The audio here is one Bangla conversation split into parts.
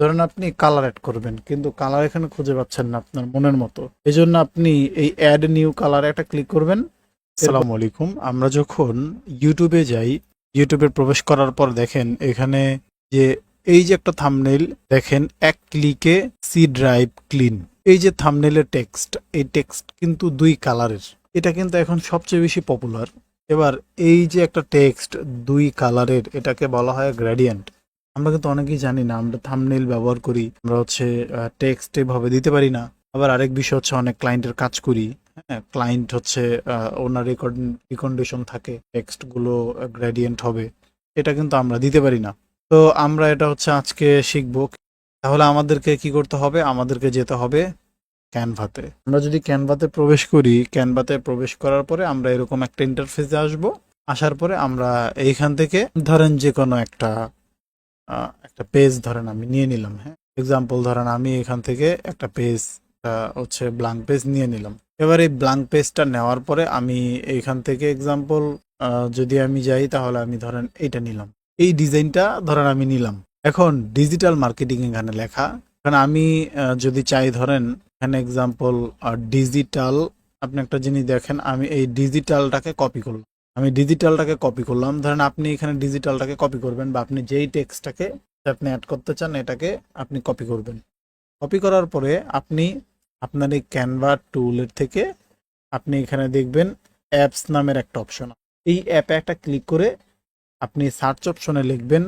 ধরেন আপনি কালার অ্যাড করবেন কিন্তু কালার এখানে খুঁজে পাচ্ছেন না আপনার মনের মতো। এই জন্য আপনি এই অ্যাড নিউ কালার একটা ক্লিক করবেন। আসসালামু আলাইকুম। আমরা যখন ইউটিউবে যাই, ইউটিউবে প্রবেশ করার পর দেখেন এখানে যে এই যে একটা থাম্বনেইল দেখেন, এক ক্লিকে সি ড্রাইভ ক্লিন। এই যে থাম্বনেইলের টেক্সট, এই টেক্সট কিন্তু দুই কালারের। এটা কিন্তু এখন সবচেয়ে বেশি পপুলার। এবার এই যে একটা টেক্সট দুই কালারের, এটাকে বলা হয় গ্রেডিয়েন্ট। আমরা কিন্তু অনেকেই জানি না, আমরা থাম্বনেইল ব্যবহার করি, আমরা হচ্ছে টেক্সট এভাবে দিতে পারি না। আবার আরেক বিষয় হচ্ছে অনেক ক্লায়েন্টের কাজ করি, হ্যাঁ, ক্লায়েন্ট হচ্ছে ওনার রিকন্ডিশন থাকে টেক্সট গুলো গ্রেডিয়েন্ট হবে, এটা কিন্তু আমরা দিতে পারি না। তো আমরা এটা হচ্ছে আজকে শিখবো। তাহলে আমাদেরকে কি করতে হবে? আমাদেরকে যেতে হবে ক্যানভাতে। আমরা যদি ক্যানভাতে প্রবেশ করি, ক্যানভাতে প্রবেশ করার পরে আমরা এরকম একটা ইন্টারফেসে আসব। আসার পরে আমরা এইখান থেকে ধরেন যে কোনো একটা পেজ ধরেন আমি নিয়ে নিলাম। হ্যাঁ, এক্সাম্পল ধরেন আমি এখান থেকে একটা পেজ হচ্ছে ব্ল্যাঙ্ক পেজ নিয়ে নিলাম। এবার এই ব্ল্যাঙ্ক পেজটা নেওয়ার পরে আমি এইখান থেকে এক্সাম্পল যদি আমি যাই, তাহলে আমি ধরেন এইটা নিলাম, এই ডিজাইনটা ধরেন আমি নিলাম। এখন ডিজিটাল মার্কেটিং এখানে লেখা। এখানে আমি যদি চাই ধরেন এখানে এক্সাম্পল ডিজিটাল, আপনি একটা জিনিস দেখেন, আমি এই ডিজিটালটাকে কপি করলাম। ধরেন আপনি এখানে ডিজিটালটাকে কপি করবেন, বা আপনি যেই টেক্সটটাকে আপনি অ্যাড করতে চান এটাকে আপনি কপি করবেন। কপি করার পরে আপনি আপনার এই ক্যানভা টুলের থেকে আপনি এখানে দেখবেন অ্যাপস নামের একটা অপশন। এই অ্যাপে একটা ক্লিক করে আপনি সার্চ অপশনে লিখবেন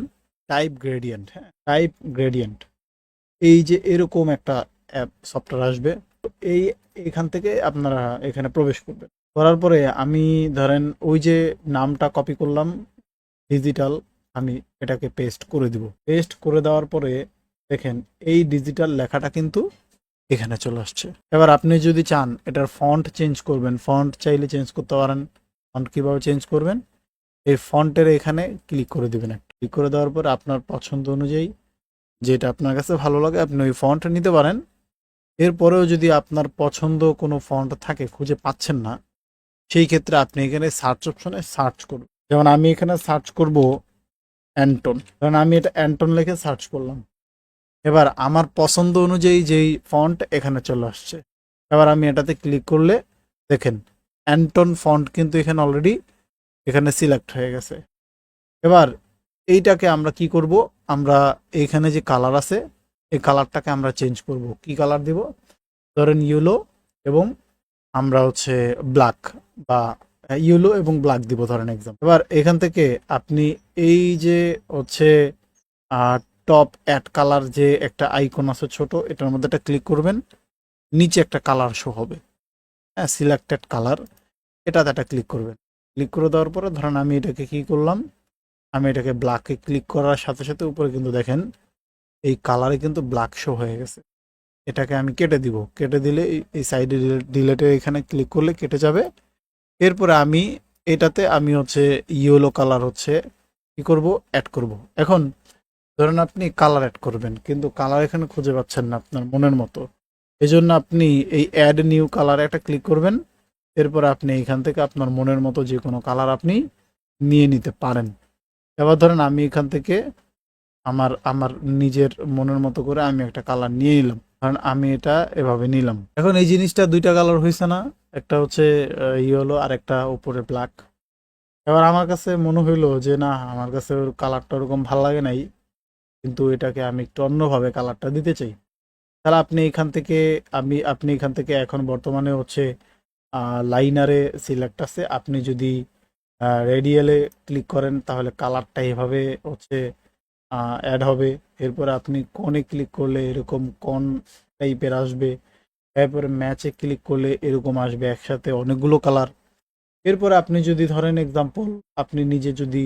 টাইপ গ্রেডিয়েন্ট। হ্যাঁ, টাইপ গ্রেডিয়েন্ট। এই যে এরকম একটা অ্যাপ সফটওয়্যার আসবে। তো এখান থেকে আপনারা এখানে প্রবেশ করবেন। করার পরে আমি ধরেন ওই যে নামটা কপি করলাম ডিজিটাল, আমি এটাকে পেস্ট করে দিব। পেস্ট করে দেওয়ার পরে দেখেন এই ডিজিটাল লেখাটা কিন্তু এখানে চলে আসছে। এবার আপনি যদি চান এটার ফন্ট চেঞ্জ করবেন, ফন্ট চাইলে চেঞ্জ করতে পারেন। ফন্ট কিভাবে চেঞ্জ করবেন? এই ফন্টের এখানে ক্লিক করে দিবেন। একটা ক্লিক করে দেওয়ার পর আপনার পছন্দ অনুযায়ী যেটা আপনার কাছে ভালো লাগে আপনি ওই ফন্ট নিতে পারেন। এরপরেও যদি আপনার পছন্দ কোনো ফন্ট থাকে, খুঁজে পাচ্ছেন না, সেই ক্ষেত্রে আপনি এখানে সার্চ অপশনে সার্চ করুন। যেমন আমি এখানে সার্চ করব অ্যান্টন। কারণ আমি এটা অ্যান্টন লিখে সার্চ করলাম। এবার আমার পছন্দ অনুযায়ী যেই ফন্ট এখানে চলে আসছে। এবার আমি এটাতে ক্লিক করলে দেখেন অ্যান্টন ফন্ট কিন্তু এখানে অলরেডি এখানে সিলেক্ট হয়ে গেছে। এবার এইটাকে আমরা কি করব? আমরা এইখানে যে কালার আছে এই কালারটাকে আমরা চেঞ্জ করব। কি কালার দিব? ধরেন ইয়েলো এবং আমরা হচ্ছে ব্ল্যাক, বা ইয়েলো এবং ব্ল্যাক দিব ধরেন এক্সাম্পল। এবার এখান থেকে আপনি এই যে হচ্ছে টপ অ্যাড কালার যে একটা আইকন আছে ছোট, এটার মধ্যে একটা ক্লিক করবেন, নিচে একটা কালার শো হবে, হ্যাঁ, সিলেক্টেড কালার, এটাতে একটা ক্লিক করবেন। ক্লিক করে দেওয়ার পরে ধরেন আমি এটাকে কি করলাম, আমি এটাকে ব্ল্যাকে ক্লিক করার সাথে সাথে উপরে কিন্তু দেখেন এই কালারে কিন্তু ব্ল্যাক শো হয়ে গেছে। এটাকে আমি কেটে দিব। কেটে দিলে এই সাইডে ডিলেটে এখানে ক্লিক করলে কেটে যাবে। এরপরে আমি এটাতে আমি হচ্ছে ইয়েলো কালার হচ্ছে কি করব, অ্যাড করব। এখন ধরেন আপনি কালার অ্যাড করবেন কিন্তু কালার এখানে খুঁজে পাচ্ছেন না আপনার মনের মতো। এই জন্য আপনি এই অ্যাড নিউ কালারে একটা ক্লিক করবেন। এরপর আপনি এখান থেকে আপনার মনের মতো যে কোনো কালার আপনি নিয়ে নিতে পারেন। এবার ধরেন আমি এখান থেকে আমার আমার নিজের মনের মতো করে আমি একটা কালার নিয়ে নিলাম। কারণ আমি এটা এভাবে নিলাম। এখন এই জিনিসটা দুইটা কালার হয়েছে না? একটা হচ্ছে ইয়েলো আর একটা উপরে ব্ল্যাক। এবার আমার কাছে মনে হইলো যে না, আমার কাছে ওর কালারটা ওরকম ভালো লাগে নাই, কিন্তু এটাকে আমি একটু অন্যভাবে কালারটা দিতে চাই। তাহলে আপনি এখান থেকে এখন বর্তমানে হচ্ছে লাইনারে সিলেক্ট আছে। আপনি যদি রেডিয়ালে ক্লিক করেন তাহলে কালারটা এভাবে হচ্ছে অ্যাড হবে। এরপরে আপনি কোণে ক্লিক করলে এরকম কোণ টাইপের আসবে। এরপরে ম্যাচে ক্লিক করলে এরকম আসবে একসাথে অনেকগুলো কালার। এরপরে আপনি যদি ধরেন এক্সাম্পল আপনি নিজে যদি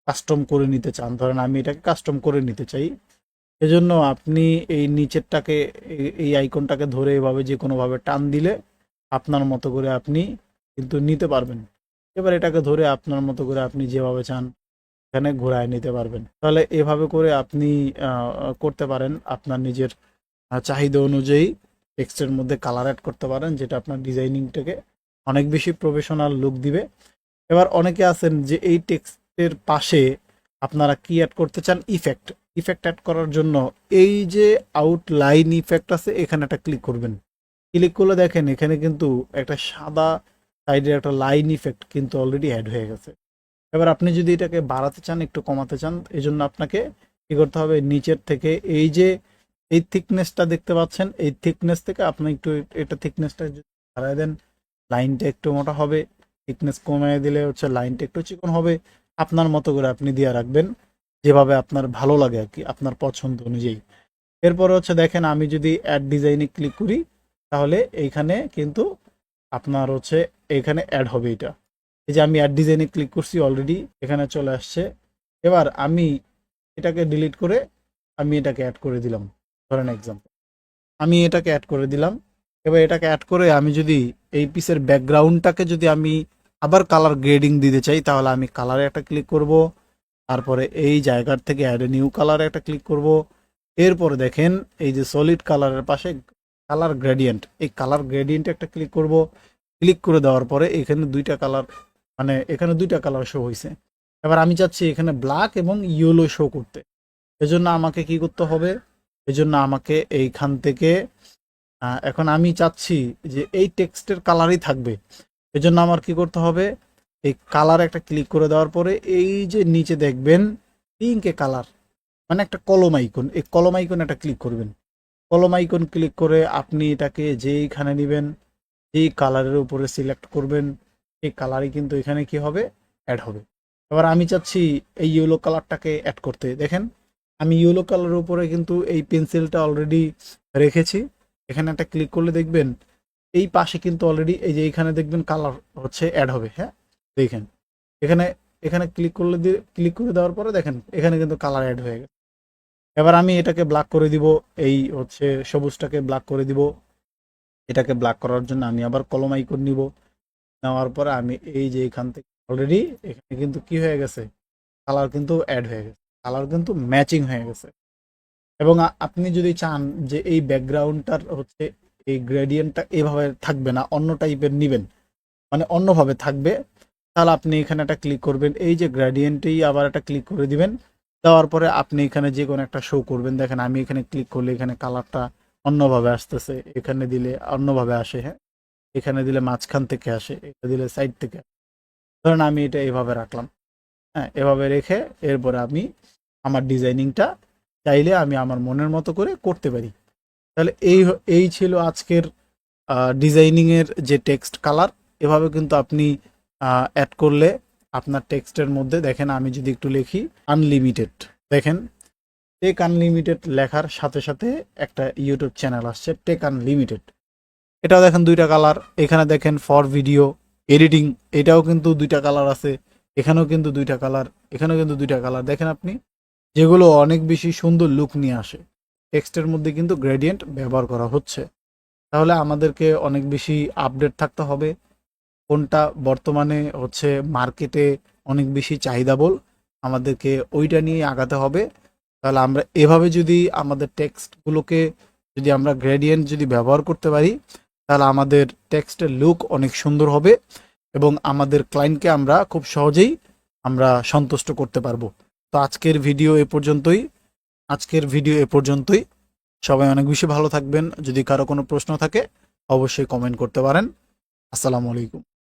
কাস্টম করে নিতে চান, ধরেন আমি এটাকে কাস্টম করে নিতে চাই, এজন্য আপনি এই নিচেরটাকে এই আইকনটাকে ধরে এভাবে যে কোনোভাবে টান দিলে আপনার মতো করে আপনি কিন্তু নিতে পারবেন। এবার এটাকে ধরে আপনার মতো করে আপনি যেভাবে চান এখানে ঘোরায় নিতে পারবেন। তাহলে এভাবে করে আপনি করতে পারেন আপনার নিজের চাহিদা অনুযায়ী টেক্সটের মধ্যে কালার অ্যাড করতে পারেন, যেটা আপনার ডিজাইনিংটাকে অনেক বেশি প্রফেশনাল লুক দিবে। এবার অনেকে আছেন যে এই টেক্সটের পাশে আপনারা কি অ্যাড করতে চান? ইফেক্ট। ইফেক্ট অ্যাড করার জন্য এই যে আউটলাইন ইফেক্ট আছে এখানে একটা ক্লিক করবেন। ক্লিক করলে দেখেন এখানে কিন্তু একটা সাদা সাইডের একটা লাইন ইফেক্ট কিন্তু অলরেডি অ্যাড হয়ে গেছে। এবার আপনি যদি এটাকে বাড়াতে চান, একটু কমাতে চান, এই জন্য আপনাকে কী করতে হবে, নিচের থেকে এই যে এই থিকনেসটা দেখতে পাচ্ছেন, এই থিকনেস থেকে আপনি একটু এটা থিকনেসটা বাড়ায় দেন, লাইনটা একটু মোটা হবে। থিকনেস কমিয়ে দিলে হচ্ছে লাইনটা একটু চিকন হবে। আপনার মতো করে আপনি দিয়ে রাখবেন, যেভাবে আপনার ভালো লাগে আর কি, আপনার পছন্দ অনুযায়ী। এরপরে হচ্ছে দেখেন আমি যদি অ্যাড ডিজাইনে ক্লিক করি তাহলে এইখানে কিন্তু আপনার হচ্ছে এখানে অ্যাড হবে এটা। এই যে আমি অ্যাড ডিজাইনে ক্লিক করছি অলরেডি এখানে চলে আসছে। এবার আমি এটাকে ডিলিট করে আমি এটাকে অ্যাড করে দিলাম, ধরেন এক্সাম্পল আমি এটাকে অ্যাড করে দিলাম। এবার এটাকে অ্যাড করে আমি যদি এই পিসের ব্যাকগ্রাউন্ডটাকে যদি আমি আবার কালার গ্রেডিং দিতে চাই তাহলে আমি কালারে একটা ক্লিক করব, তারপরে এই জায়গার থেকে অ্যাড নিউ কালারে একটা ক্লিক করব। এরপরে দেখেন এই যে সলিড কালারের পাশে কালার গ্রেডিয়েন্ট, এই কালার গ্রেডিয়েন্টে একটা ক্লিক করব। ক্লিক করে দেওয়ার পরে এখানে দুইটা কালার, মানে এখানে দুইটা কালার শো হয়েছে। এবার আমি চাচ্ছি এখানে ব্ল্যাক এবং ইয়েলো শো করতে। এজন্য আমাকে কি করতে হবে, এজন্য আমাকে এইখান থেকে এখন আমি চাচ্ছি যে এই টেক্সটের কালারই থাকবে। এজন্য আমার কি করতে হবে, এই কালার একটা ক্লিক করে দেওয়ার পরে এই যে নিচে দেখবেন পিঙ্কে কালার, মানে একটা কলম আইকন, এই কলম আইকন একটা ক্লিক করবেন। কলম আইকন ক্লিক করে আপনি এটাকে যেইখানে নেবেন, যেই কালারের উপরে সিলেক্ট করবেন, এই কালারই কিন্তু এখানে কি হবে, অ্যাড হবে। এবার আমি চাচ্ছি এই ইয়েলো কালারটাকে অ্যাড করতে। দেখেন আমি ইয়েলো কালারের উপরে কিন্তু এই পেন্সিলটা অলরেডি রেখেছি। এখানে একটা ক্লিক করলে দেখবেন এই পাশে কিন্তু অলরেডি এই যে এইখানে দেখবেন কালার হচ্ছে অ্যাড হবে। হ্যাঁ দেখেন এখানে এখানে ক্লিক করে দেওয়ার পরে দেখেন এখানে কিন্তু কালার অ্যাড হয়ে গেছে। এবার আমি এটাকে ব্ল্যাক করে দিব, এই হচ্ছে সবুজটাকে ব্ল্যাক করে দিব। এটাকে ব্ল্যাক করার জন্য আমি আবার কলম আইকন নিব, নেওয়ার পরে আমি এই যে এখান থেকে অলরেডি এখানে কিন্তু কি হয়ে গেছে, কালার কিন্তু অ্যাড হয়ে গেছে, কালার কিন্তু ম্যাচিং হয়ে গেছে। এবং আপনি যদি চান যে এই ব্যাকগ্রাউন্ডটার হচ্ছে এই গ্রেডিয়েন্টটা এভাবে থাকবে না, অন্য টাইপের নেবেন, মানে অন্যভাবে থাকবে, তাহলে আপনি এখানে একটা ক্লিক করবেন, এই যে গ্রেডিয়েন্টেই আবার একটা ক্লিক করে দিবেন। দেওয়ার পরে আপনি এখানে যে কোনো একটা শো করবেন। দেখেন আমি এখানে ক্লিক করলে এখানে কালারটা অন্যভাবে আসতেছে, এখানে দিলে অন্যভাবে আসে। হ্যাঁ এখানে দিলে মাঝখান থেকে আসে, এটা দিলে সাইড থেকে। ধরেন আমি এটা এভাবে রাখলাম। হ্যাঁ এভাবে রেখে এরপরে আমি আমার ডিজাইনিংটা চাইলে আমি আমার মনের মতো করে করতে পারি। তাহলে এই ছিল আজকের ডিজাইনিংয়ের যে টেক্সট কালার। এভাবে কিন্তু আপনি অ্যাড করলে আপনার টেক্সটের মধ্যে, দেখেন আমি যদি একটু লিখি আনলিমিটেড, দেখেন টেক আনলিমিটেড লেখার সাথে সাথে একটা ইউটিউব চ্যানেল আসছে টেক আনলিমিটেড। এটাও দেখেন দুইটা কালার, এখানে দেখেন ফর ভিডিও এডিটিং, এটাও কিন্তু দুইটা কালার আছে, এখানেও কিন্তু দুইটা কালার, এখানেও কিন্তু দুইটা কালার। দেখেন আপনি, যেগুলো অনেক বেশি সুন্দর লুক নিয়ে আসে। টেক্সটের মধ্যে কিন্তু গ্রেডিয়েন্ট ব্যবহার করা হচ্ছে। তাহলে আমাদেরকে অনেক বেশি আপডেট থাকতে হবে, কোনটা বর্তমানে হচ্ছে মার্কেটে অনেক বেশি চাহিদাবল, আমাদেরকে ওইটা নিয়ে আগাতে হবে। তাহলে আমরা এভাবে যদি আমাদের টেক্সটগুলোকে যদি আমরা গ্রেডিয়েন্ট যদি ব্যবহার করতে পারি তাহলে আমাদের টেক্সটের লুক অনেক সুন্দর হবে এবং আমাদের ক্লায়েন্টকে আমরা খুব সহজেই আমরা সন্তুষ্ট করতে পারবো। তো আজকের ভিডিও এ পর্যন্তই। সবাই অনেক বেশি ভালো থাকবেন। যদি কারো কোনো প্রশ্ন থাকে অবশ্যই কমেন্ট করতে পারেন। আসসালামু আলাইকুম।